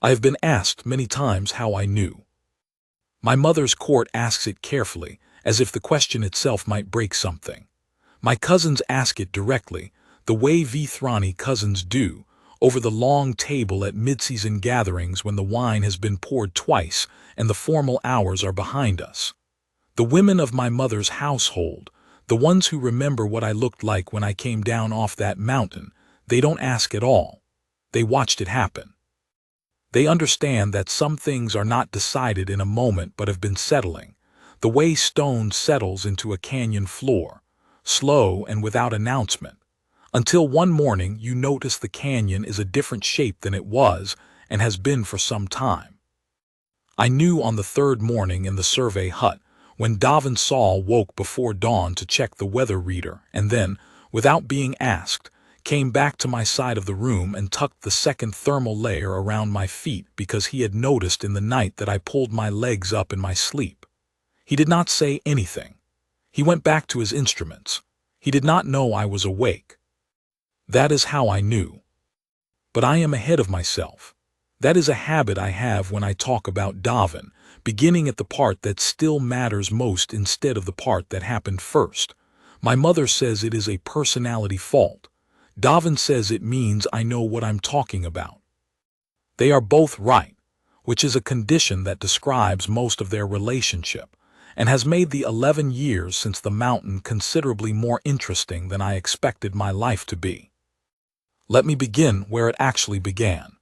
I have been asked many times how I knew. My mother's court asks it carefully, as if the question itself might break something. My cousins ask it directly, the way Vithrani cousins do, over the long table at mid-season gatherings when the wine has been poured twice and the formal hours are behind us. The women of my mother's household, the ones who remember what I looked like when I came down off that mountain, they don't ask at all. They watched it happen. They understand that some things are not decided in a moment but have been settling, the way stone settles into a canyon floor, slow and without announcement, until one morning you notice the canyon is a different shape than it was and has been for some time. I knew on the third morning in the survey hut, when Davin Saul woke before dawn to check the weather reader and then, without being asked, came back to my side of the room and tucked the second thermal layer around my feet because he had noticed in the night that I pulled my legs up in my sleep. He did not say anything. He went back to his instruments. He did not know I was awake. That is how I knew. But I am ahead of myself. That is a habit I have when I talk about Davin, beginning at the part that still matters most instead of the part that happened first. My mother says it is a personality fault. Davin says it means I know what I'm talking about. They are both right, which is a condition that describes most of their relationship, and has made the 11 years since the mountain considerably more interesting than I expected my life to be. Let me begin where it actually began.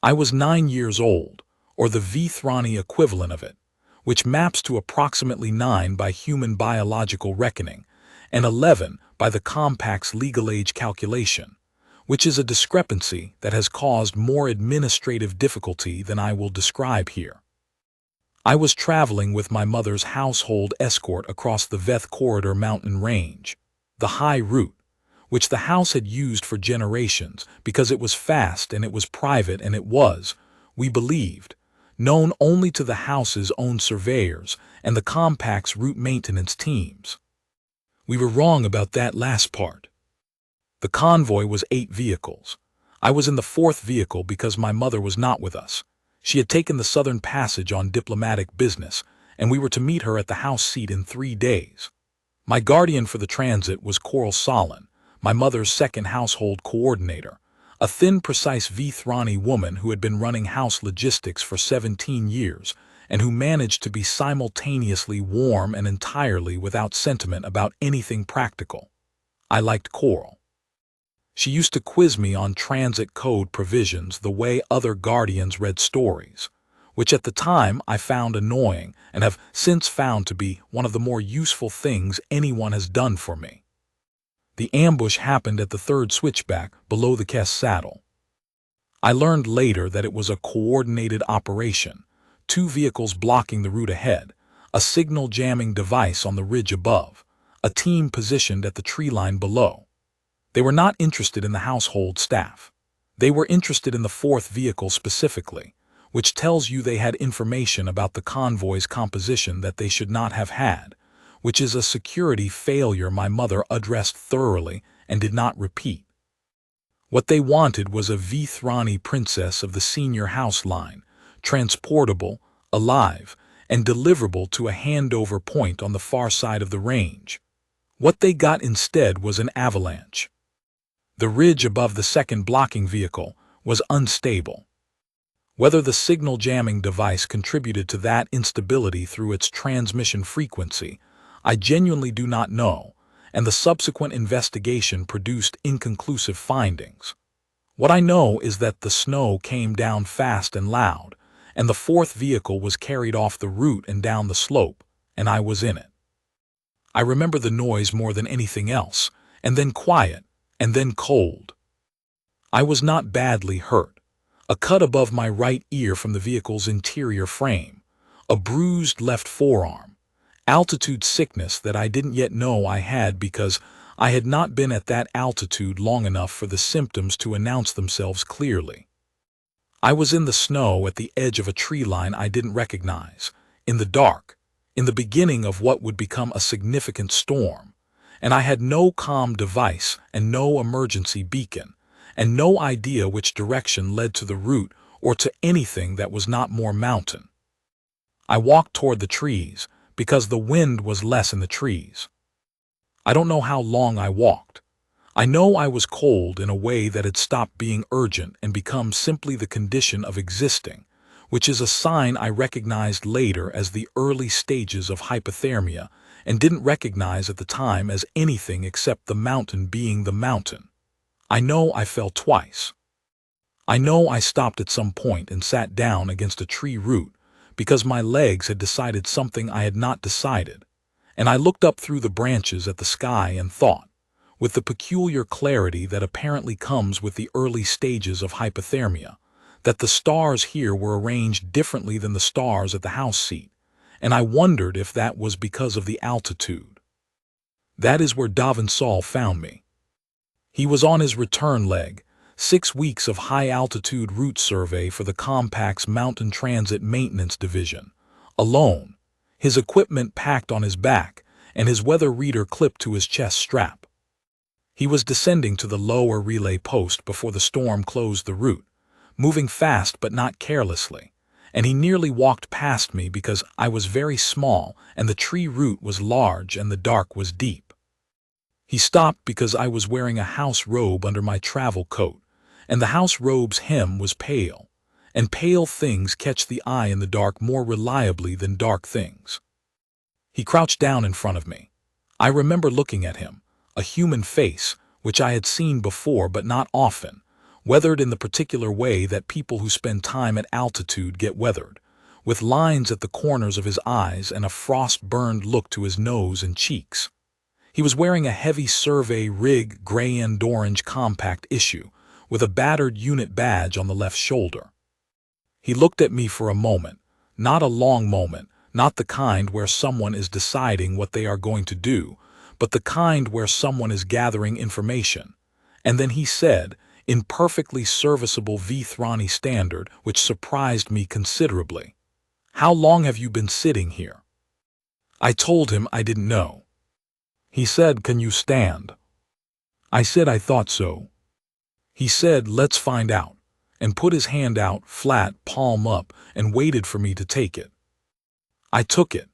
I was 9 years old, or the Vithrani equivalent of it, which maps to approximately 9 by human biological reckoning, and 11 by the compact's legal age calculation, which is a discrepancy that has caused more administrative difficulty than I will describe here. I was traveling with my mother's household escort across the Veth Corridor mountain range, the high route, which the house had used for generations because it was fast and it was private and it was, we believed, known only to the house's own surveyors and the compact's route maintenance teams. We were wrong about that last part. The convoy was 8 vehicles. I was in the 4th vehicle because my mother was not with us. She had taken the Southern Passage on diplomatic business, and we were to meet her at the house seat in 3 days. My guardian for the transit was Coral Solon, my mother's second household coordinator, a thin, precise Vithrani woman who had been running house logistics for 17 years, and who managed to be simultaneously warm and entirely without sentiment about anything practical. I liked Coral. She used to quiz me on transit code provisions the way other guardians read stories, which at the time I found annoying and have since found to be one of the more useful things anyone has done for me. The ambush happened at the 3rd switchback below the Kess saddle. I learned later that it was a coordinated operation, 2 vehicles blocking the route ahead, a signal jamming device on the ridge above, a team positioned at the tree line below. They were not interested in the household staff. They were interested in the 4th vehicle specifically, which tells you they had information about the convoy's composition that they should not have had, which is a security failure my mother addressed thoroughly and did not repeat. What they wanted was a Vithrani princess of the senior house line, transportable, alive, and deliverable to a handover point on the far side of the range. What they got instead was an avalanche. The ridge above the 2nd blocking vehicle was unstable. Whether the signal jamming device contributed to that instability through its transmission frequency, I genuinely do not know, and the subsequent investigation produced inconclusive findings. What I know is that the snow came down fast and loud, and the 4th vehicle was carried off the route and down the slope, and I was in it. I remember the noise more than anything else, and then quiet, and then cold. I was not badly hurt. A cut above my right ear from the vehicle's interior frame, a bruised left forearm, altitude sickness that I didn't yet know I had because I had not been at that altitude long enough for the symptoms to announce themselves clearly. I was in the snow at the edge of a tree line I didn't recognize, in the dark, in the beginning of what would become a significant storm, and I had no comm device and no emergency beacon, and no idea which direction led to the route or to anything that was not more mountain. I walked toward the trees, because the wind was less in the trees. I don't know how long I walked. I know I was cold in a way that had stopped being urgent and become simply the condition of existing, which is a sign I recognized later as the early stages of hypothermia and didn't recognize at the time as anything except the mountain being the mountain. I know I fell twice. I know I stopped at some point and sat down against a tree root because my legs had decided something I had not decided, and I looked up through the branches at the sky and thought, with the peculiar clarity that apparently comes with the early stages of hypothermia, that the stars here were arranged differently than the stars at the house seat, and I wondered if that was because of the altitude. That is where Davin Saul found me. He was on his return leg, 6 weeks of high-altitude route survey for the Compact's Mountain Transit Maintenance Division, alone, his equipment packed on his back and his weather reader clipped to his chest strap. He was descending to the lower relay post before the storm closed the route, moving fast but not carelessly, and he nearly walked past me because I was very small and the tree root was large and the dark was deep. He stopped because I was wearing a house robe under my travel coat, and the house robe's hem was pale, and pale things catch the eye in the dark more reliably than dark things. He crouched down in front of me. I remember looking at him, a human face, which I had seen before but not often, weathered in the particular way that people who spend time at altitude get weathered, with lines at the corners of his eyes and a frost-burned look to his nose and cheeks. He was wearing a heavy survey rig gray and orange compact issue, with a battered unit badge on the left shoulder. He looked at me for a moment, not a long moment, not the kind where someone is deciding what they are going to do, but the kind where someone is gathering information. And then he said, in perfectly serviceable Vithrani standard, which surprised me considerably, "How long have you been sitting here?" I told him I didn't know. He said, "Can you stand?" I said I thought so. He said, "Let's find out," and put his hand out, flat, palm up, and waited for me to take it. I took it.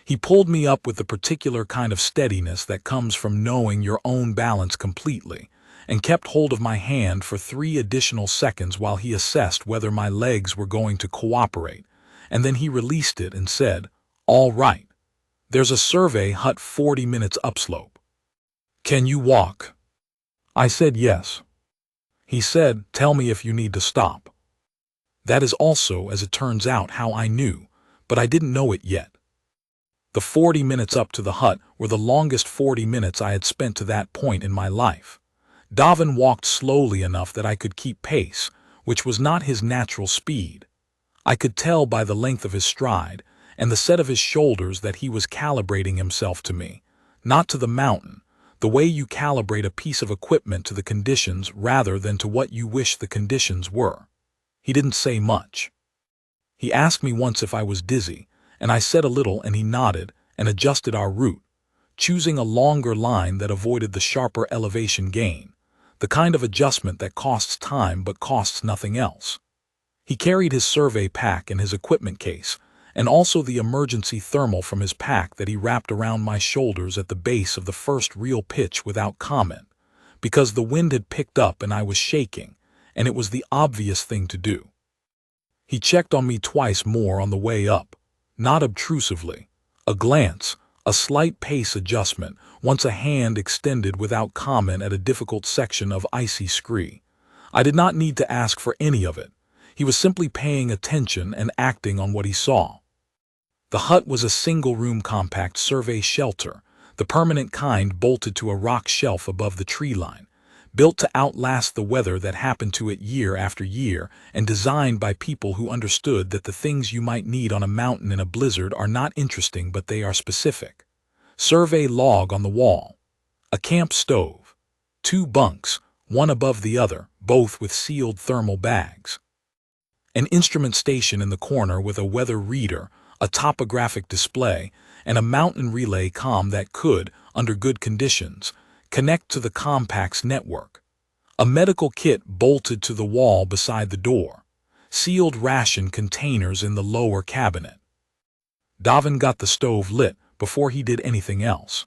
He pulled me up with the particular kind of steadiness that comes from knowing your own balance completely, and kept hold of my hand for 3 additional seconds while he assessed whether my legs were going to cooperate, and then he released it and said, "All right. There's a survey hut 40 minutes upslope. Can you walk?" I said yes. He said, "Tell me if you need to stop." That is also, as it turns out, how I knew, but I didn't know it yet. The 40 minutes up to the hut were the longest 40 minutes I had spent to that point in my life. Davin walked slowly enough that I could keep pace, which was not his natural speed. I could tell by the length of his stride and the set of his shoulders that he was calibrating himself to me, not to the mountain, the way you calibrate a piece of equipment to the conditions rather than to what you wish the conditions were. He didn't say much. He asked me once if I was dizzy, and I said a little, and he nodded and adjusted our route, choosing a longer line that avoided the sharper elevation gain, the kind of adjustment that costs time but costs nothing else. He carried his survey pack and his equipment case, and also the emergency thermal from his pack that he wrapped around my shoulders at the base of the first real pitch without comment, because the wind had picked up and I was shaking, and it was the obvious thing to do. He checked on me twice more on the way up, not obtrusively, a glance, a slight pace adjustment, once a hand extended without comment at a difficult section of icy scree. I did not need to ask for any of it. He was simply paying attention and acting on what he saw. The hut was a single-room compact survey shelter, the permanent kind bolted to a rock shelf above the tree line, built to outlast the weather that happened to it year after year, and designed by people who understood that the things you might need on a mountain in a blizzard are not interesting but they are specific. Survey log on the wall. A camp stove. 2 bunks, one above the other, both with sealed thermal bags. An instrument station in the corner with a weather reader, a topographic display, and a mountain relay comm that could, under good conditions, connect to the Compact's network. A medical kit bolted to the wall beside the door. sealed ration containers in the lower cabinet. Davin got the stove lit before he did anything else.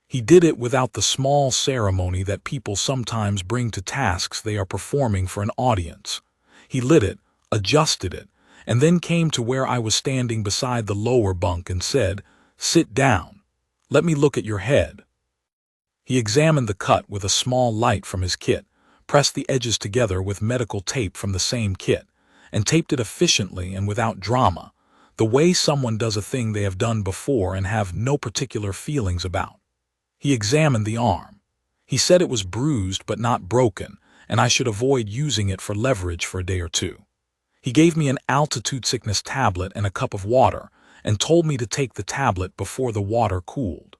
He did it without the small ceremony that people sometimes bring to tasks they are performing for an audience. He lit it, adjusted it, and then came to where I was standing beside the lower bunk and said, "Sit down. Let me look at your head." He examined the cut with a small light from his kit, pressed the edges together with medical tape from the same kit, and taped it efficiently and without drama, the way someone does a thing they have done before and have no particular feelings about. He examined the arm. He said it was bruised but not broken, and I should avoid using it for leverage for a day or two. He gave me an altitude sickness tablet and a cup of water, and told me to take the tablet before the water cooled.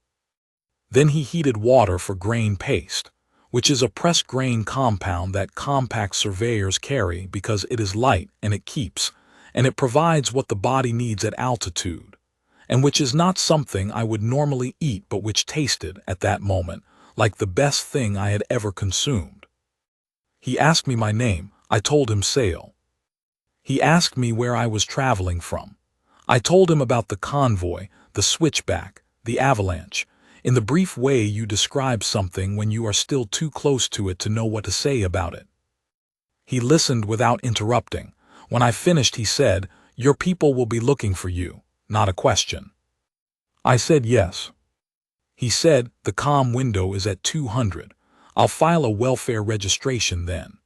Then he heated water for grain paste, which is a pressed grain compound that compact surveyors carry because it is light and it keeps, and it provides what the body needs at altitude, and which is not something I would normally eat but which tasted, at that moment, like the best thing I had ever consumed. He asked me my name. I told him Sale. He asked me where I was traveling from. I told him about the convoy, the switchback, the avalanche, in the brief way you describe something when you are still too close to it to know what to say about it. He listened without interrupting. When I finished, he said, "Your people will be looking for you," not a question. I said yes. He said, "The comm window is at 200. I'll file a welfare registration then."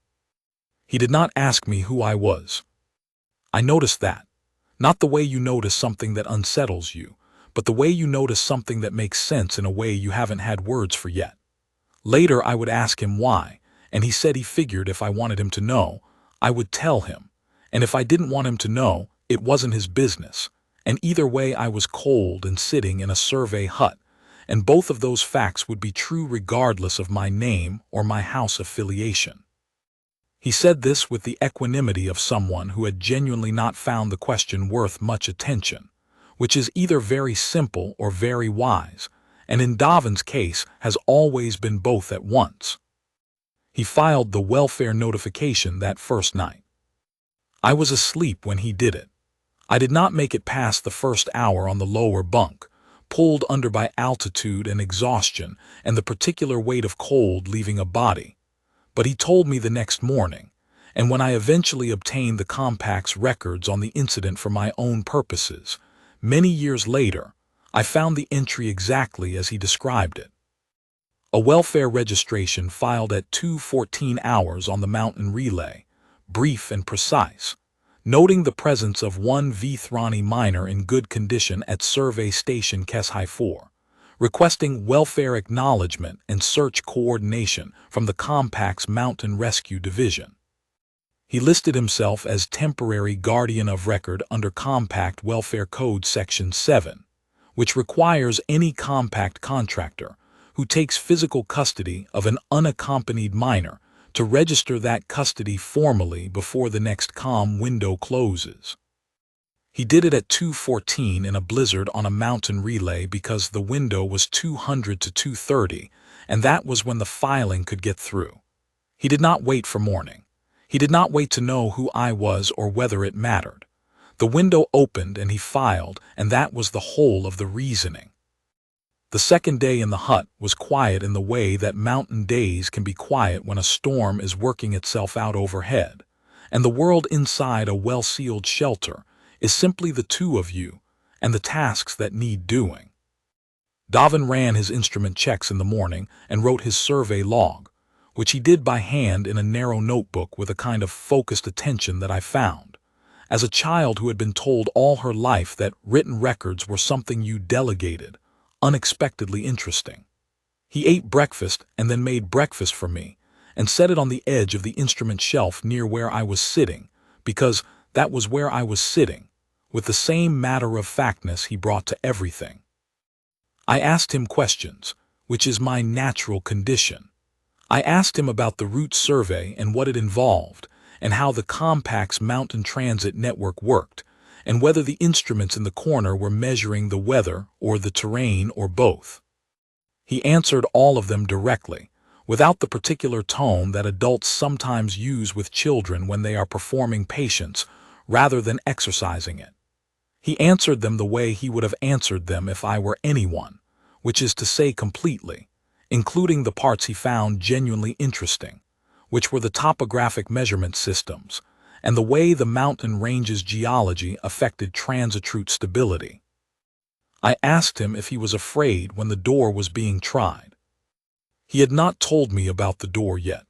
He did not ask me who I was. I noticed that. Not the way you notice something that unsettles you, but the way you notice something that makes sense in a way you haven't had words for yet. Later I would ask him why, and he said he figured if I wanted him to know, I would tell him, and if I didn't want him to know, it wasn't his business, and either way I was cold and sitting in a survey hut, and both of those facts would be true regardless of my name or my house affiliation. He said this with the equanimity of someone who had genuinely not found the question worth much attention, which is either very simple or very wise, and in Davin's case has always been both at once. He filed the welfare notification that first night. I was asleep when he did it. I did not make it past the first hour on the lower bunk, pulled under by altitude and exhaustion and the particular weight of cold leaving a body. But he told me the next morning, and when I eventually obtained the compact's records on the incident for my own purposes, many years later, I found the entry exactly as he described it. A welfare registration filed at 2:14 hours on the mountain relay, brief and precise, noting the presence of one Vithrani miner in good condition at Survey Station Sci-Fi HFY, requesting welfare acknowledgement and search coordination from the Compact's Mountain Rescue Division. He listed himself as temporary guardian of record under Compact Welfare Code Section 7, which requires any Compact contractor who takes physical custody of an unaccompanied minor to register that custody formally before the next comm window closes. He did it at 2:14 in a blizzard on a mountain relay because the window was 200 to 2:30, and that was when the filing could get through. He did not wait for morning. He did not wait to know who I was or whether it mattered. The window opened and he filed, and that was the whole of the reasoning. The second day in the hut was quiet in the way that mountain days can be quiet when a storm is working itself out overhead, and the world inside a well-sealed shelter is simply the two of you and the tasks that need doing. Davin ran his instrument checks in the morning and wrote his survey log, which he did by hand in a narrow notebook with a kind of focused attention that I found, as a child who had been told all her life that written records were something you delegated, unexpectedly interesting. He ate breakfast and then made breakfast for me and set it on the edge of the instrument shelf near where I was sitting, because that was where I was sitting, with the same matter-of-factness he brought to everything. I asked him questions, which is my natural condition. I asked him about the route survey and what it involved, and how the Compact's mountain transit network worked, and whether the instruments in the corner were measuring the weather or the terrain or both. He answered all of them directly, without the particular tone that adults sometimes use with children when they are performing patience rather than exercising it. He answered them the way he would have answered them if I were anyone, which is to say completely, including the parts he found genuinely interesting, which were the topographic measurement systems, and the way the mountain range's geology affected transit route stability. I asked him if he was afraid when the door was being tried. He had not told me about the door yet.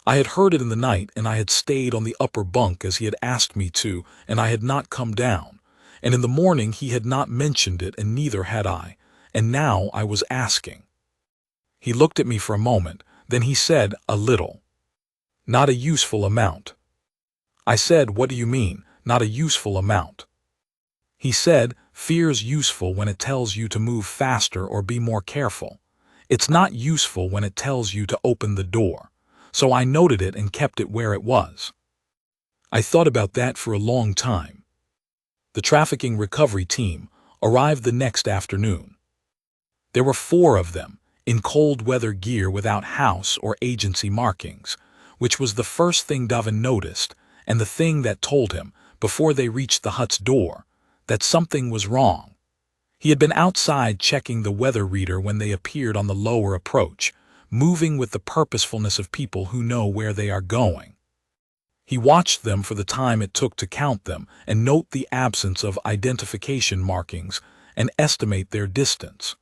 I had heard it in the night, and I had stayed on the upper bunk as he had asked me to, and I had not come down, and in the morning he had not mentioned it, and neither had I, and now I was asking. He looked at me for a moment, then he said, "A little. Not a useful amount." I said, "What do you mean, not a useful amount?" He said, "Fear's useful when it tells you to move faster or be more careful. It's not useful when it tells you to open the door." So I noted it and kept it where it was. I thought about that for a long time. The trafficking recovery team arrived the next afternoon. There were 4 of them, in cold weather gear without house or agency markings, which was the first thing Davin noticed, and the thing that told him, before they reached the hut's door, that something was wrong. He had been outside checking the weather reader when they appeared on the lower approach, moving with the purposefulness of people who know where they are going. He watched them for the time it took to count them and note the absence of identification markings and estimate their distance.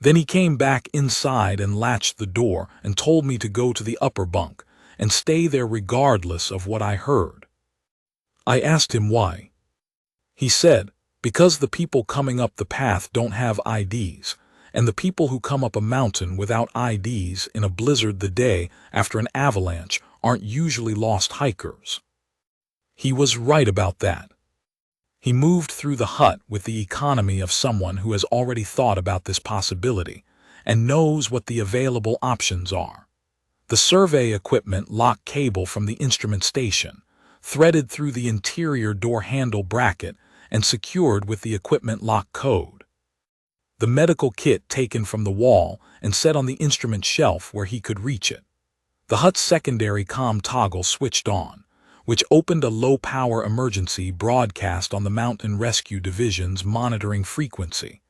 Then he came back inside and latched the door and told me to go to the upper bunk and stay there regardless of what I heard. I asked him why. He said, "Because the people coming up the path don't have IDs, and the people who come up a mountain without IDs in a blizzard the day after an avalanche aren't usually lost hikers." He was right about that. He moved through the hut with the economy of someone who has already thought about this possibility and knows what the available options are. The survey equipment lock cable from the instrument station, threaded through the interior door handle bracket and secured with the equipment lock code. The medical kit taken from the wall and set on the instrument shelf where he could reach it. The hut's secondary comm toggle switched on, which opened a low-power emergency broadcast on the Mountain Rescue Division's monitoring frequency,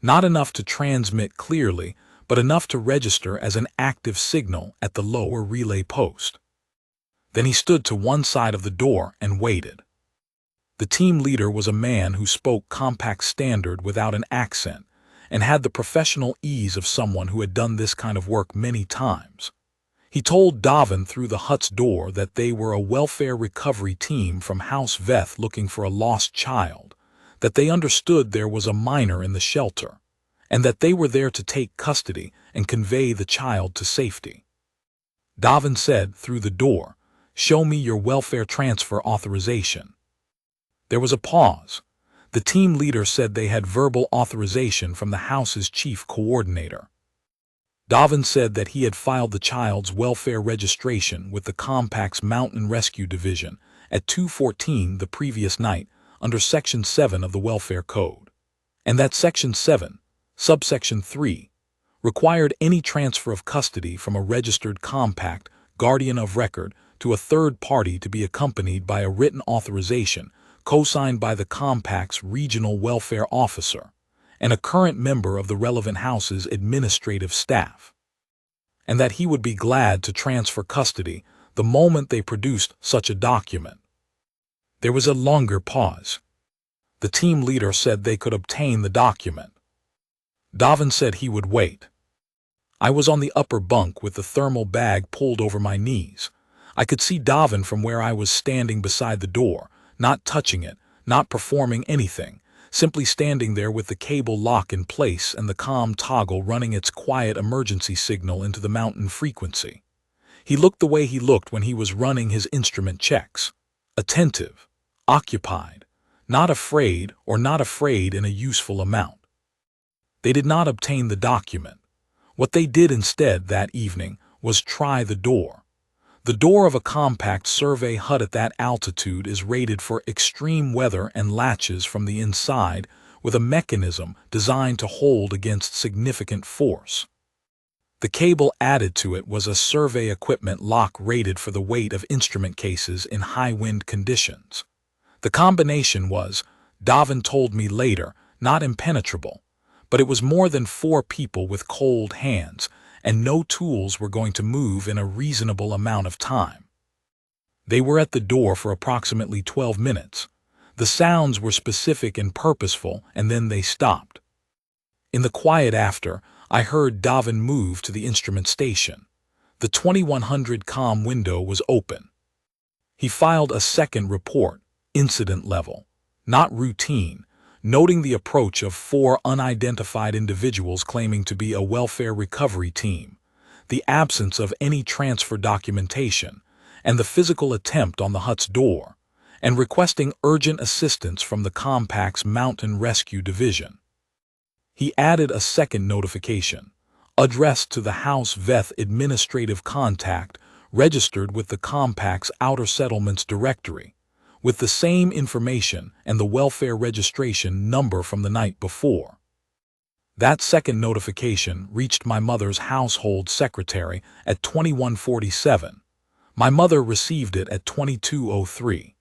not enough to transmit clearly, but enough to register as an active signal at the lower relay post. Then he stood to one side of the door and waited. The team leader was a man who spoke compact standard without an accent, and had the professional ease of someone who had done this kind of work many times. He told Davin through the hut's door that they were a welfare recovery team from House Veth looking for a lost child, that they understood there was a minor in the shelter, and that they were there to take custody and convey the child to safety. Davin said through the door, "Show me your welfare transfer authorization." There was a pause. The team leader said they had verbal authorization from the house's chief coordinator. Davin said that he had filed the child's welfare registration with the Compact's Mountain Rescue Division at 2:14 the previous night under Section 7 of the Welfare Code, and that Section 7, Subsection 3, required any transfer of custody from a registered Compact guardian of record to a third party to be accompanied by a written authorization co-signed by the Compact's regional welfare officer and a current member of the relevant house's administrative staff, and that he would be glad to transfer custody the moment they produced such a document. There was a longer pause. The team leader said they could obtain the document. Davin said he would wait. I was on the upper bunk with the thermal bag pulled over my knees. I could see Davin from where I was standing beside the door, not touching it, not performing anything, simply standing there with the cable lock in place and the comm toggle running its quiet emergency signal into the mountain frequency. He looked the way he looked when he was running his instrument checks. Attentive, occupied, not afraid or not afraid in a useful amount. They did not obtain the document. What they did instead that evening was try the door. The door of a compact survey hut at that altitude is rated for extreme weather and latches from the inside with a mechanism designed to hold against significant force. The cable added to it was a survey equipment lock rated for the weight of instrument cases in high wind conditions. The combination was, Davin told me later, not impenetrable, but it was more than 4 people with cold hands, and no tools were going to move in a reasonable amount of time. They were at the door for approximately 12 minutes. The sounds were specific and purposeful, and then they stopped. In the quiet after, I heard Davin move to the instrument station. The 2100 comm window was open. He filed a second report, incident level, not routine, noting the approach of 4 unidentified individuals claiming to be a welfare recovery team, the absence of any transfer documentation, and the physical attempt on the hut's door, and requesting urgent assistance from the compact's Mountain Rescue Division. He added a second notification, addressed to the House Veth administrative contact registered with the compact's Outer Settlements Directory, with the same information and the welfare registration number from the night before. That second notification reached my mother's household secretary at 2147. My mother received it at 2203.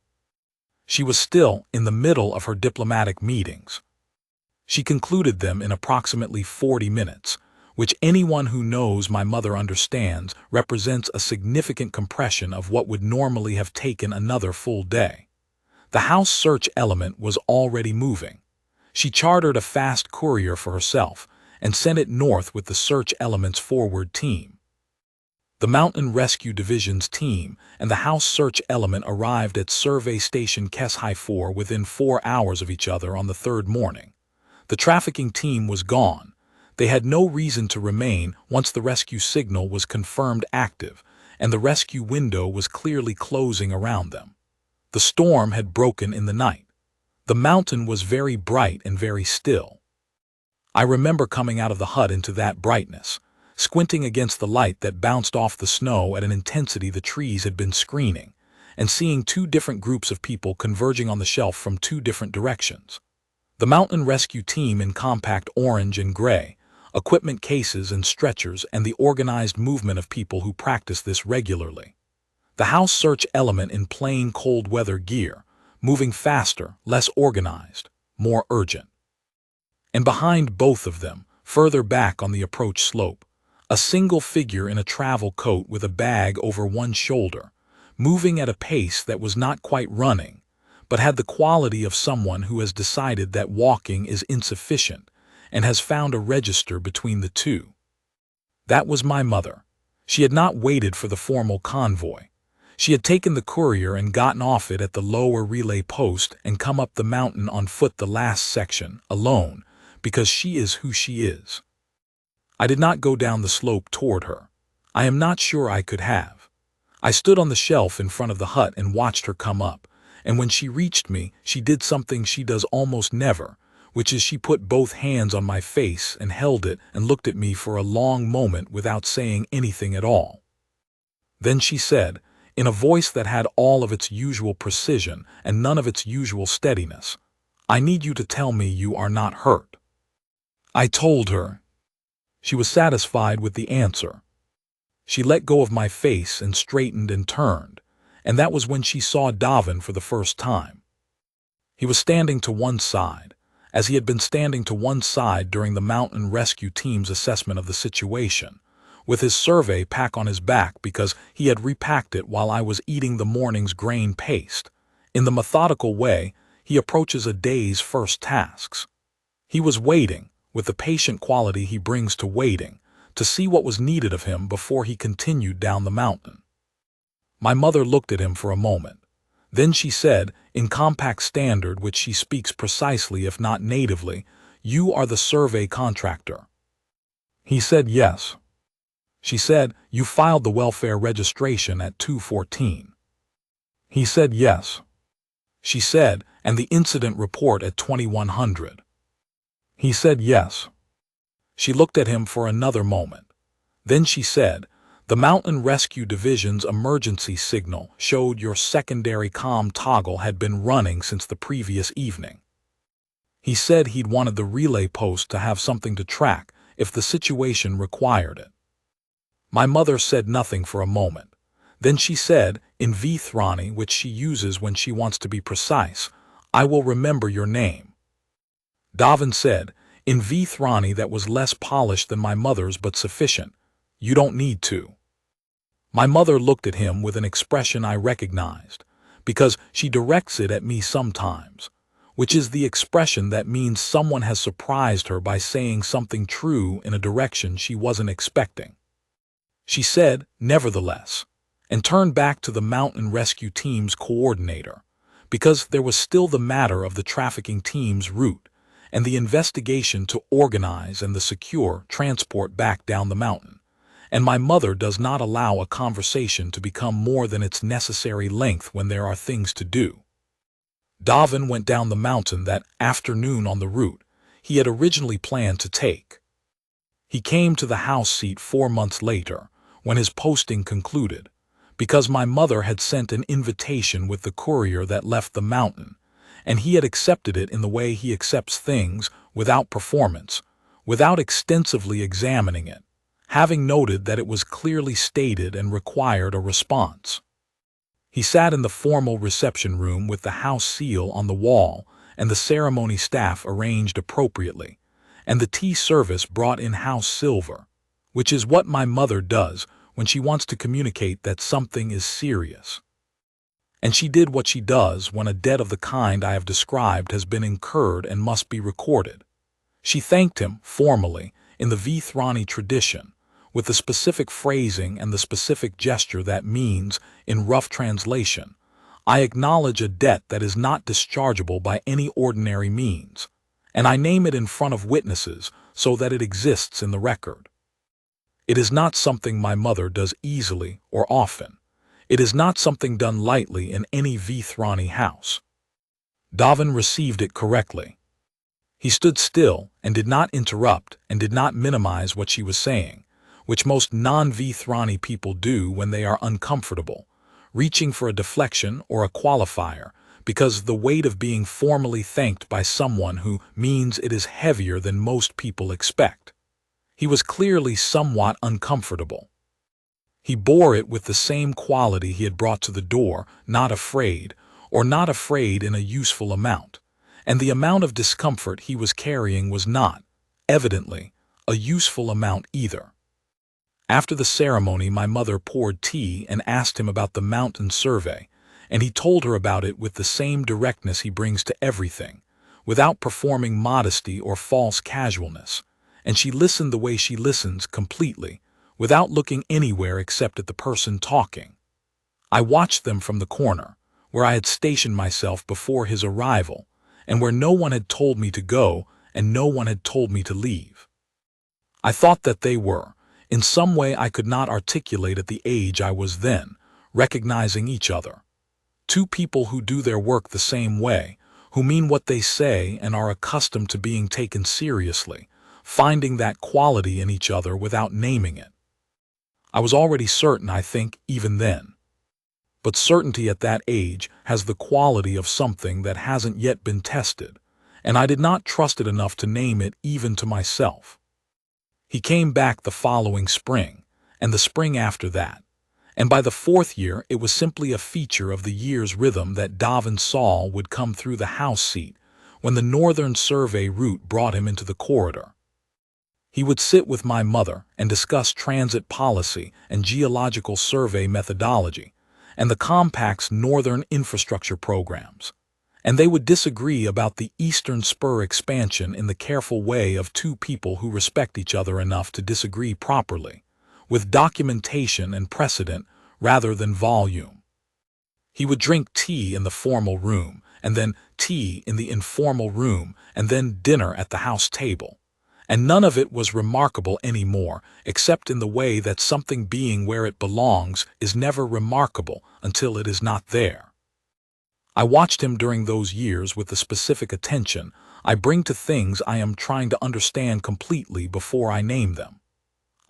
She was still in the middle of her diplomatic meetings. She concluded them in approximately 40 minutes, which anyone who knows my mother understands represents a significant compression of what would normally have taken another full day. The house search element was already moving. She chartered a fast courier for herself and sent it north with the search element's forward team. The Mountain Rescue Division's team and the house search element arrived at Survey Station HFY 4 within 4 hours of each other on the third morning. The trafficking team was gone. They had no reason to remain once the rescue signal was confirmed active and the rescue window was clearly closing around them. The storm had broken in the night. The mountain was very bright and very still. I remember coming out of the hut into that brightness, squinting against the light that bounced off the snow at an intensity the trees had been screening, and seeing 2 different groups of people converging on the shelf from 2 different directions. The mountain rescue team in compact orange and gray, equipment cases and stretchers, and the organized movement of people who practice this regularly. The house search element in plain cold weather gear, moving faster, less organized, more urgent. And behind both of them, further back on the approach slope, a single figure in a travel coat with a bag over one shoulder, moving at a pace that was not quite running, but had the quality of someone who has decided that walking is insufficient and has found a register between the two. That was my mother. She had not waited for the formal convoy. She had taken the courier and gotten off it at the lower relay post and come up the mountain on foot the last section, alone, because she is who she is. I did not go down the slope toward her. I am not sure I could have. I stood on the shelf in front of the hut and watched her come up, and when she reached me, she did something she does almost never, which is she put both hands on my face and held it and looked at me for a long moment without saying anything at all. Then she said, in a voice that had all of its usual precision and none of its usual steadiness, "I need you to tell me you are not hurt." I told her. She was satisfied with the answer. She let go of my face and straightened and turned, and that was when she saw Davin for the first time. He was standing to one side, as he had been standing to one side during the mountain rescue team's assessment of the situation, with his survey pack on his back because he had repacked it while I was eating the morning's grain paste. In the methodical way he approaches a day's first tasks. He was waiting, with the patient quality he brings to waiting, to see what was needed of him before he continued down the mountain. My mother looked at him for a moment. Then she said, in compact standard which she speaks precisely if not natively, "You are the survey contractor." He said yes. She said, "You filed the welfare registration at 2:14. He said yes. She said, "And the incident report at 2100. He said yes. She looked at him for another moment. Then she said, "The Mountain Rescue Division's emergency signal showed your secondary comm toggle had been running since the previous evening." He said he'd wanted the relay post to have something to track if the situation required it. My mother said nothing for a moment. Then she said, in Vithrani, which she uses when she wants to be precise, "I will remember your name." Davin said, in Vithrani that was less polished than my mother's but sufficient, "You don't need to." My mother looked at him with an expression I recognized, because she directs it at me sometimes, which is the expression that means someone has surprised her by saying something true in a direction she wasn't expecting. She said, nevertheless, and turned back to the mountain rescue team's coordinator, because there was still the matter of the trafficking team's route and the investigation to organize and the secure transport back down the mountain. And my mother does not allow a conversation to become more than its necessary length when there are things to do. Davin went down the mountain that afternoon on the route he had originally planned to take. He came to the house seat 4 months later, when his posting concluded, because my mother had sent an invitation with the courier that left the mountain, and he had accepted it in the way he accepts things, without performance, without extensively examining it, having noted that it was clearly stated and required a response. He sat in the formal reception room with the house seal on the wall and the ceremony staff arranged appropriately, and the tea service brought in house silver, which is what my mother does when she wants to communicate that something is serious. And she did what she does when a debt of the kind I have described has been incurred and must be recorded. She thanked him formally in the Vithrani tradition, with the specific phrasing and the specific gesture that means, in rough translation, I acknowledge a debt that is not dischargeable by any ordinary means, and I name it in front of witnesses so that it exists in the record. It is not something my mother does easily or often. It is not something done lightly in any Vithrani house. Davin received it correctly. He stood still and did not interrupt and did not minimize what she was saying, which most non-Vithrani people do when they are uncomfortable, reaching for a deflection or a qualifier, because the weight of being formally thanked by someone who means it is heavier than most people expect. He was clearly somewhat uncomfortable. He bore it with the same quality he had brought to the door, not afraid, or not afraid in a useful amount, and the amount of discomfort he was carrying was not, evidently, a useful amount either. After the ceremony, my mother poured tea and asked him about the mountain survey, and he told her about it with the same directness he brings to everything, without performing modesty or false casualness, and she listened the way she listens completely, without looking anywhere except at the person talking. I watched them from the corner, where I had stationed myself before his arrival, and where no one had told me to go and no one had told me to leave. I thought that they were, in some way I could not articulate at the age I was then, recognizing each other. Two people who do their work the same way, who mean what they say and are accustomed to being taken seriously, finding that quality in each other without naming it. I was already certain, I think, even then. But certainty at that age has the quality of something that hasn't yet been tested, and I did not trust it enough to name it even to myself. He came back the following spring, and the spring after that, and by the 4th year it was simply a feature of the year's rhythm that Davin saw would come through the house seat when the northern survey route brought him into the corridor. He would sit with my mother and discuss transit policy and geological survey methodology and the compact's northern infrastructure programs, and they would disagree about the Eastern Spur expansion in the careful way of two people who respect each other enough to disagree properly, with documentation and precedent rather than volume. He would drink tea in the formal room, and then tea in the informal room, and then dinner at the house table. And none of it was remarkable anymore, except in the way that something being where it belongs is never remarkable until it is not there. I watched him during those years with the specific attention I bring to things I am trying to understand completely before I name them.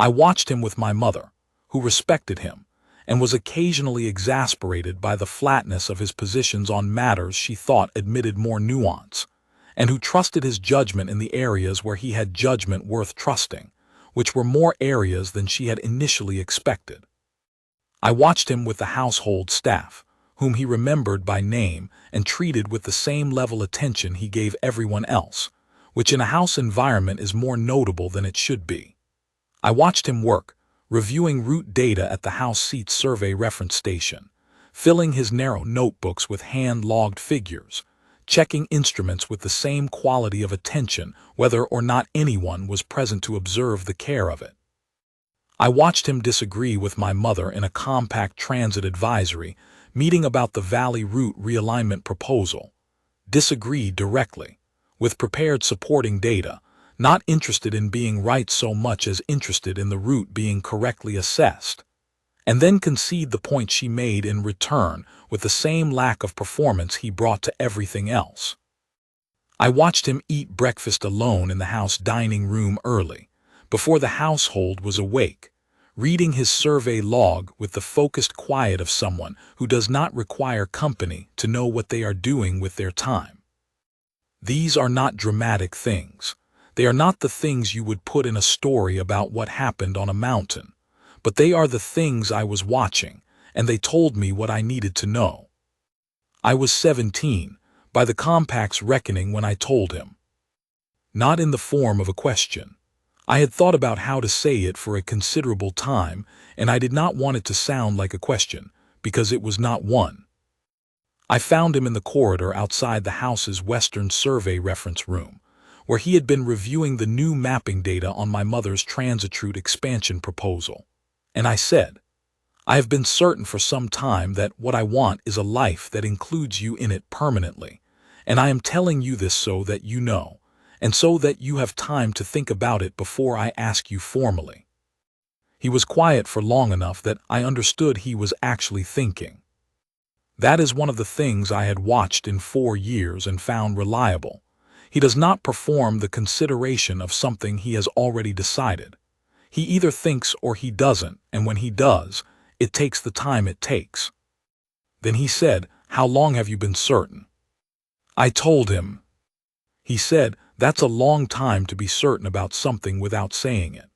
I watched him with my mother, who respected him, and was occasionally exasperated by the flatness of his positions on matters she thought admitted more nuance, and who trusted his judgment in the areas where he had judgment worth trusting, which were more areas than she had initially expected. I watched him with the household staff, whom he remembered by name and treated with the same level attention he gave everyone else, which in a house environment is more notable than it should be. I watched him work, reviewing route data at the house seat survey reference station, filling his narrow notebooks with hand-logged figures, checking instruments with the same quality of attention whether or not anyone was present to observe the care of it. I watched him disagree with my mother in a compact transit advisory meeting about the Valley route realignment proposal. Disagree directly, with prepared supporting data, not interested in being right so much as interested in the route being correctly assessed, and then concede the point she made in return with the same lack of performance he brought to everything else. I watched him eat breakfast alone in the house dining room early, before the household was awake, reading his survey log with the focused quiet of someone who does not require company to know what they are doing with their time. These are not dramatic things. They are not the things you would put in a story about what happened on a mountain, but they are the things I was watching, and they told me what I needed to know. I was 17, by the compact's reckoning when I told him. Not in the form of a question. I had thought about how to say it for a considerable time, and I did not want it to sound like a question, because it was not one. I found him in the corridor outside the house's Western Survey reference room, where he had been reviewing the new mapping data on my mother's transit route expansion proposal. And I said, I have been certain for some time that what I want is a life that includes you in it permanently, and I am telling you this so that you know, and so that you have time to think about it before I ask you formally. He was quiet for long enough that I understood he was actually thinking. That is one of the things I had watched in 4 years and found reliable. He does not perform the consideration of something he has already decided. He either thinks or he doesn't, and when he does, it takes the time it takes. Then he said, "How long have you been certain?" I told him. He said, "That's a long time to be certain about something without saying it."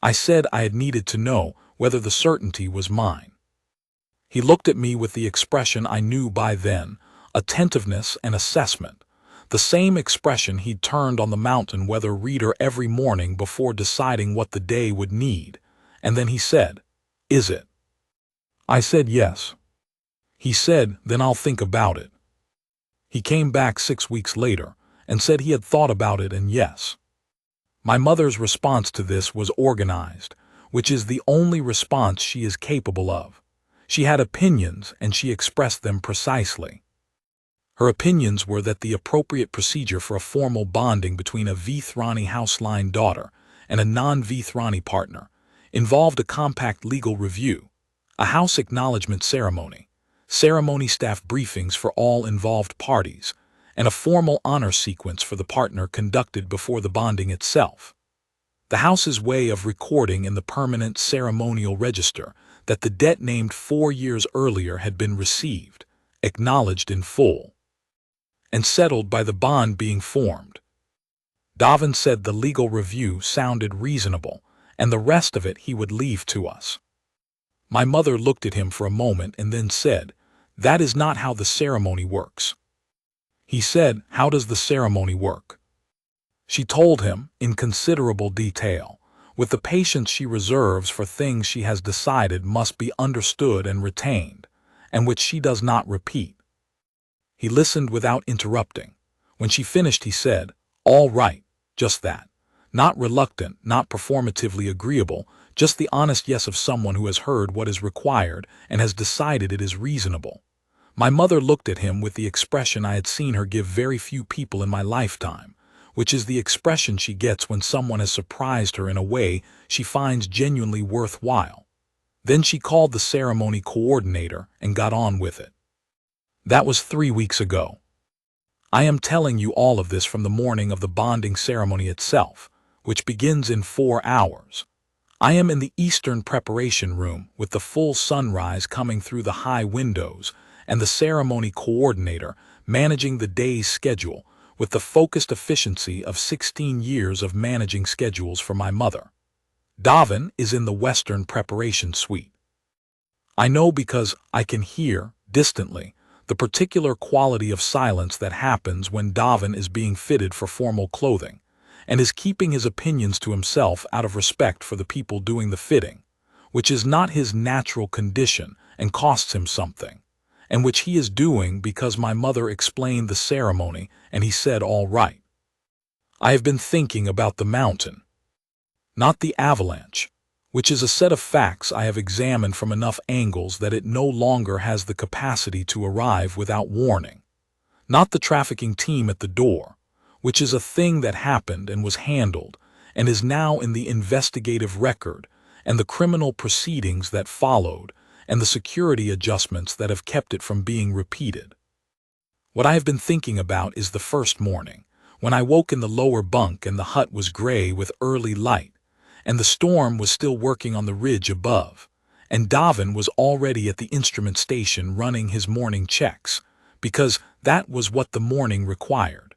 I said I had needed to know whether the certainty was mine. He looked at me with the expression I knew by then, attentiveness and assessment, the same expression he'd turned on the mountain weather reader every morning before deciding what the day would need, and then he said, "Is it?" I said yes. He said, "Then I'll think about it." He came back 6 weeks later and said he had thought about it and yes. My mother's response to this was organized, which is the only response she is capable of. She had opinions and she expressed them precisely. Her opinions were that the appropriate procedure for a formal bonding between a Vithrani houseline daughter and a non-Vithrani partner involved a compact legal review, a house acknowledgement ceremony, ceremony staff briefings for all involved parties, and a formal honor sequence for the partner conducted before the bonding itself. The house's way of recording in the permanent ceremonial register that the debt named 4 years earlier had been received, acknowledged in full, and settled by the bond being formed. Davin said the legal review sounded reasonable, and the rest of it he would leave to us. My mother looked at him for a moment and then said, "That is not how the ceremony works." He said, "How does the ceremony work?" She told him, in considerable detail, with the patience she reserves for things she has decided must be understood and retained, and which she does not repeat. He listened without interrupting. When she finished, he said, "All right, just that. Not reluctant, not performatively agreeable, just the honest yes of someone who has heard what is required and has decided it is reasonable." My mother looked at him with the expression I had seen her give very few people in my lifetime, which is the expression she gets when someone has surprised her in a way she finds genuinely worthwhile. Then she called the ceremony coordinator and got on with it. That was 3 weeks ago. I am telling you all of this from the morning of the bonding ceremony itself, which begins in 4 hours. I am in the eastern preparation room with the full sunrise coming through the high windows and the ceremony coordinator managing the day's schedule with the focused efficiency of 16 years of managing schedules for my mother. Davin is in the Western preparation suite. I know because I can hear, distantly, the particular quality of silence that happens when Davin is being fitted for formal clothing, and is keeping his opinions to himself out of respect for the people doing the fitting, which is not his natural condition and costs him something, and which he is doing because my mother explained the ceremony and he said all right. I have been thinking about the mountain, not the avalanche, which is a set of facts I have examined from enough angles that it no longer has the capacity to arrive without warning. Not the trafficking team at the door, which is a thing that happened and was handled and is now in the investigative record, and the criminal proceedings that followed, and the security adjustments that have kept it from being repeated. What I have been thinking about is the first morning, when I woke in the lower bunk and the hut was gray with early light, and the storm was still working on the ridge above, and Davin was already at the instrument station running his morning checks, because that was what the morning required.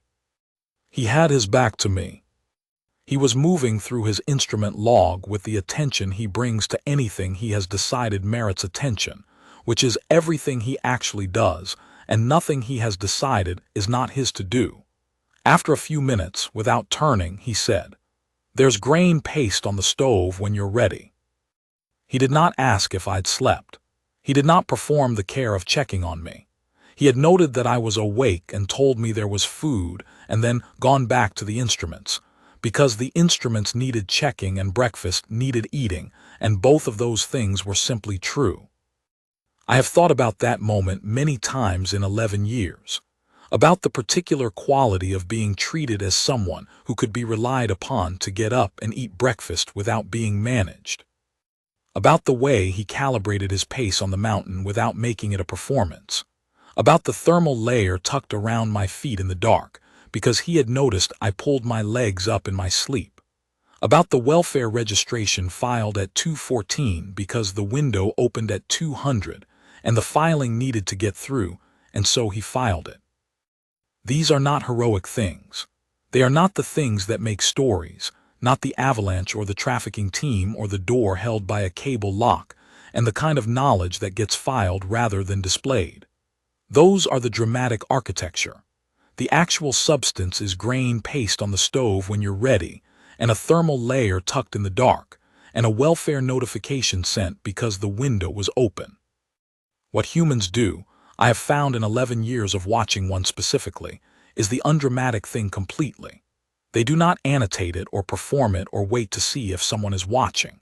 He had his back to me. He was moving through his instrument log with the attention he brings to anything he has decided merits attention, which is everything he actually does, and nothing he has decided is not his to do. After a few minutes, without turning, he said, "There's grain paste on the stove when you're ready." He did not ask if I'd slept. He did not perform the care of checking on me. He had noted that I was awake and told me there was food, and then gone back to the instruments, because the instruments needed checking and breakfast needed eating, and both of those things were simply true. I have thought about that moment many times in 11 years, about the particular quality of being treated as someone who could be relied upon to get up and eat breakfast without being managed, about the way he calibrated his pace on the mountain without making it a performance, about the thermal layer tucked around my feet in the dark because he had noticed I pulled my legs up in my sleep, about the welfare registration filed at 2:14 because the window opened at 200 and the filing needed to get through, and so he filed it. These are not heroic things. They are not the things that make stories, not the avalanche or the trafficking team or the door held by a cable lock, and the kind of knowledge that gets filed rather than displayed. Those are the dramatic architecture. The actual substance is grain paste on the stove when you're ready, and a thermal layer tucked in the dark, and a welfare notification sent because the window was open. What humans do, I have found in 11 years of watching one specifically, is the undramatic thing completely. They do not annotate it or perform it or wait to see if someone is watching.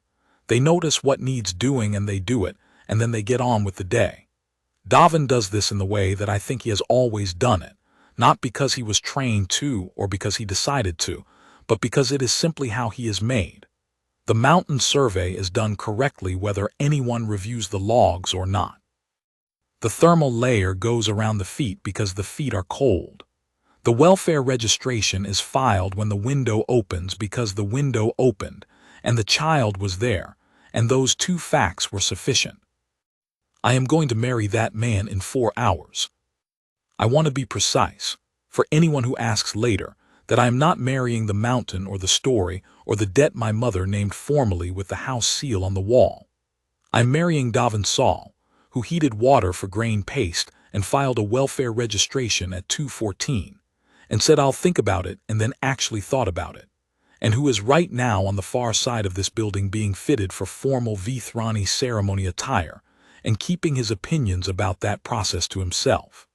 They notice what needs doing and they do it, and then they get on with the day. Davin does this in the way that I think he has always done it, not because he was trained to or because he decided to, but because it is simply how he is made. The mountain survey is done correctly whether anyone reviews the logs or not. The thermal layer goes around the feet because the feet are cold. The welfare registration is filed when the window opens because the window opened, and the child was there, and those two facts were sufficient. I am going to marry that man in 4 hours. I want to be precise, for anyone who asks later, that I am not marrying the mountain or the story or the debt my mother named formally with the house seal on the wall. I am marrying Davin Saul, who heated water for grain paste and filed a welfare registration at 2:14, and said I'll think about it and then actually thought about it, and who is right now on the far side of this building being fitted for formal Vithrani ceremony attire and keeping his opinions about that process to himself.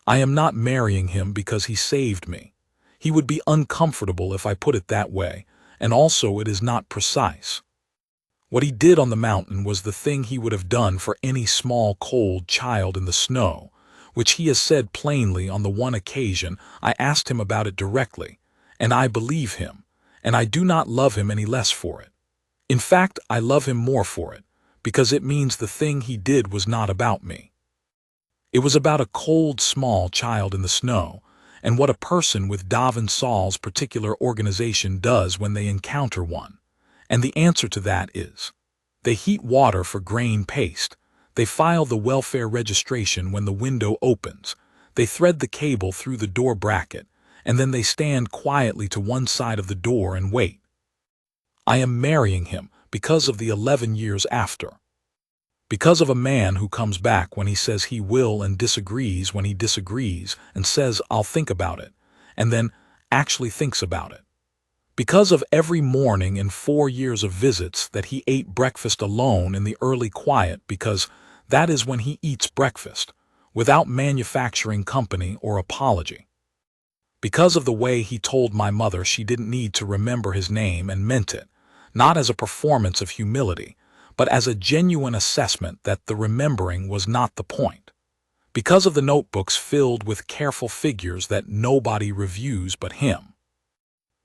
I am not marrying him because he saved me. He would be uncomfortable if I put it that way, and also it is not precise. What he did on the mountain was the thing he would have done for any small cold child in the snow, which he has said plainly on the one occasion I asked him about it directly, and I believe him, and I do not love him any less for it. In fact, I love him more for it, because it means the thing he did was not about me. It was about a cold, small child in the snow, and what a person with Davin Saul's particular organization does when they encounter one. And the answer to that is, they heat water for grain paste, they file the welfare registration when the window opens, they thread the cable through the door bracket, and then they stand quietly to one side of the door and wait. I am marrying him because of the 11 years after. Because of a man who comes back when he says he will and disagrees when he disagrees and says, "I'll think about it," and then actually thinks about it. Because of every morning and 4 years of visits that he ate breakfast alone in the early quiet, because that is when he eats breakfast, without manufacturing company or apology. Because of the way he told my mother she didn't need to remember his name and meant it, not as a performance of humility, but as a genuine assessment that the remembering was not the point. Because of the notebooks filled with careful figures that nobody reviews but him.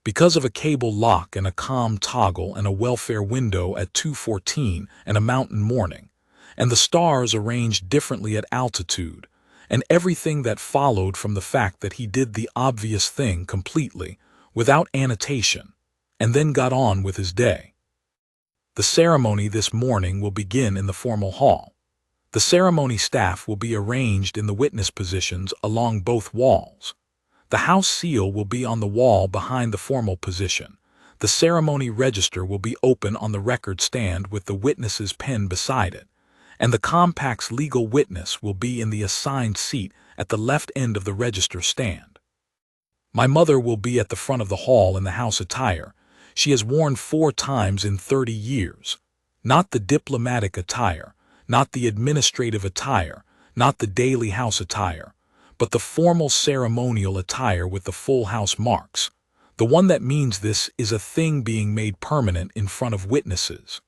Because of a cable lock and a calm toggle and a welfare window at 2:14 and a mountain morning, and the stars arranged differently at altitude, and everything that followed from the fact that he did the obvious thing completely, without annotation, and then got on with his day. The ceremony this morning will begin in the formal hall. The ceremony staff will be arranged in the witness positions along both walls. The house seal will be on the wall behind the formal position. The ceremony register will be open on the record stand with the witness's pen beside it, and the compact's legal witness will be in the assigned seat at the left end of the register stand. My mother will be at the front of the hall in the house attire she has worn 4 times in 30 years. Not the diplomatic attire, not the administrative attire, not the daily house attire, but the formal ceremonial attire with the full house marks, the one that means this is a thing being made permanent in front of witnesses.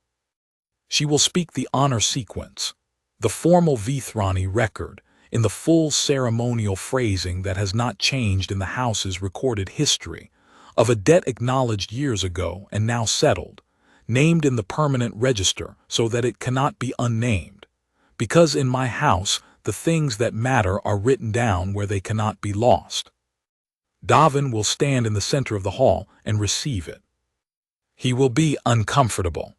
She will speak the honor sequence, the formal Vithrani record, in the full ceremonial phrasing that has not changed in the house's recorded history, of a debt acknowledged years ago and now settled, named in the permanent register so that it cannot be unnamed, because in my house the things that matter are written down where they cannot be lost. Davin will stand in the center of the hall and receive it. He will be uncomfortable.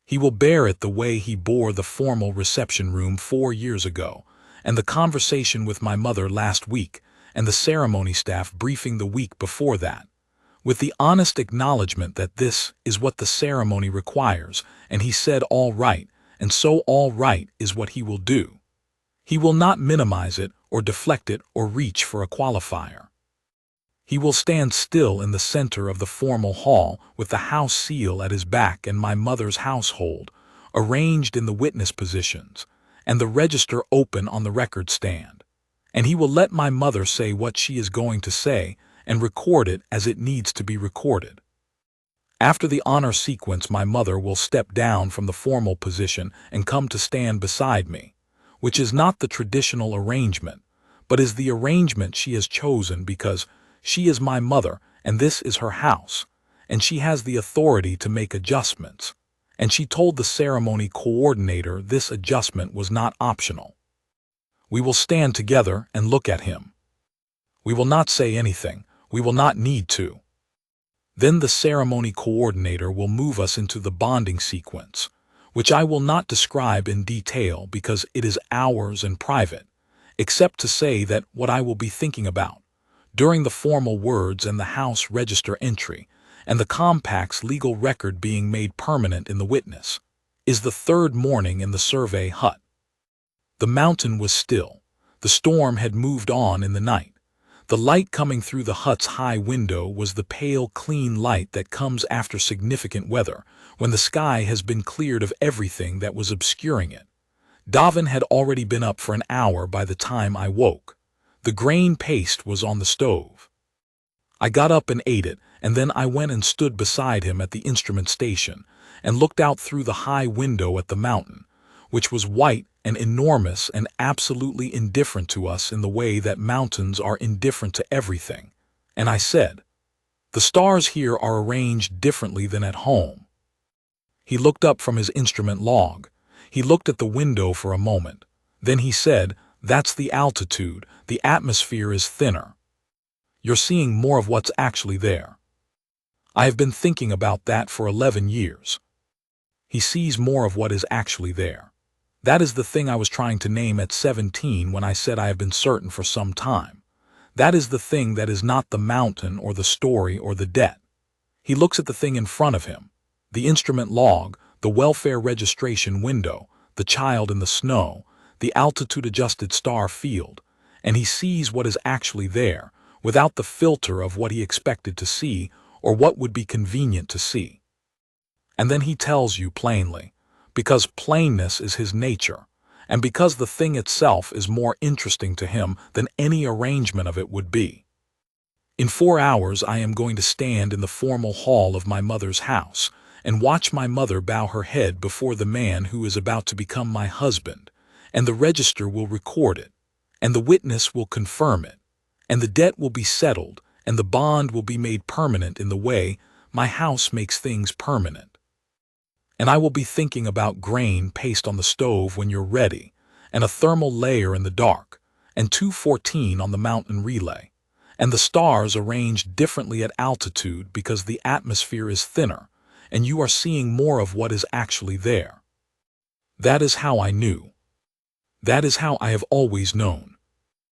He will bear it the way he bore the formal reception room 4 years ago, and the conversation with my mother last week, and the ceremony staff briefing the week before that, with the honest acknowledgement that this is what the ceremony requires, and he said all right, and so all right is what he will do. He will not minimize it or deflect it or reach for a qualifier. He will stand still in the center of the formal hall with the house seal at his back and my mother's household, arranged in the witness positions, and the register open on the record stand. And he will let my mother say what she is going to say and record it as it needs to be recorded. After the honor sequence, my mother will step down from the formal position and come to stand beside me, which is not the traditional arrangement, but is the arrangement she has chosen because she is my mother and this is her house, and she has the authority to make adjustments, and she told the ceremony coordinator this adjustment was not optional. We will stand together and look at him. We will not say anything. We will not need to. Then the ceremony coordinator will move us into the bonding sequence, which I will not describe in detail because it is ours and private, except to say that what I will be thinking about, during the formal words and the house register entry, and the compact's legal record being made permanent in the witness, is the 3rd morning in the survey hut. The mountain was still. The storm had moved on in the night. The light coming through the hut's high window was the pale, clean light that comes after significant weather, when the sky has been cleared of everything that was obscuring it. Davin had already been up for an hour by the time I woke. The grain paste was on the stove. I got up and ate it, and then I went and stood beside him at the instrument station, and looked out through the high window at the mountain, which was white and enormous and absolutely indifferent to us in the way that mountains are indifferent to everything. And I said, "The stars here are arranged differently than at home." He looked up from his instrument log. He looked at the window for a moment. Then he said, "That's the altitude. The atmosphere is thinner. You're seeing more of what's actually there. I have been thinking about that for 11 years. He sees more of what is actually there. That is the thing I was trying to name at 17 when I said I have been certain for some time. That is the thing that is not the mountain or the story or the debt. He looks at the thing in front of him, the instrument log, the welfare registration window, the child in the snow, the altitude-adjusted star field, and he sees what is actually there, without the filter of what he expected to see or what would be convenient to see. And then he tells you plainly, because plainness is his nature, and because the thing itself is more interesting to him than any arrangement of it would be. In 4 hours I am going to stand in the formal hall of my mother's house and watch my mother bow her head before the man who is about to become my husband, and the register will record it, and the witness will confirm it, and the debt will be settled, and the bond will be made permanent in the way my house makes things permanent. And I will be thinking about grain paste on the stove when you're ready, and a thermal layer in the dark, and 214 on the mountain relay, and the stars arranged differently at altitude because the atmosphere is thinner, and you are seeing more of what is actually there. That is how I knew. That is how I have always known.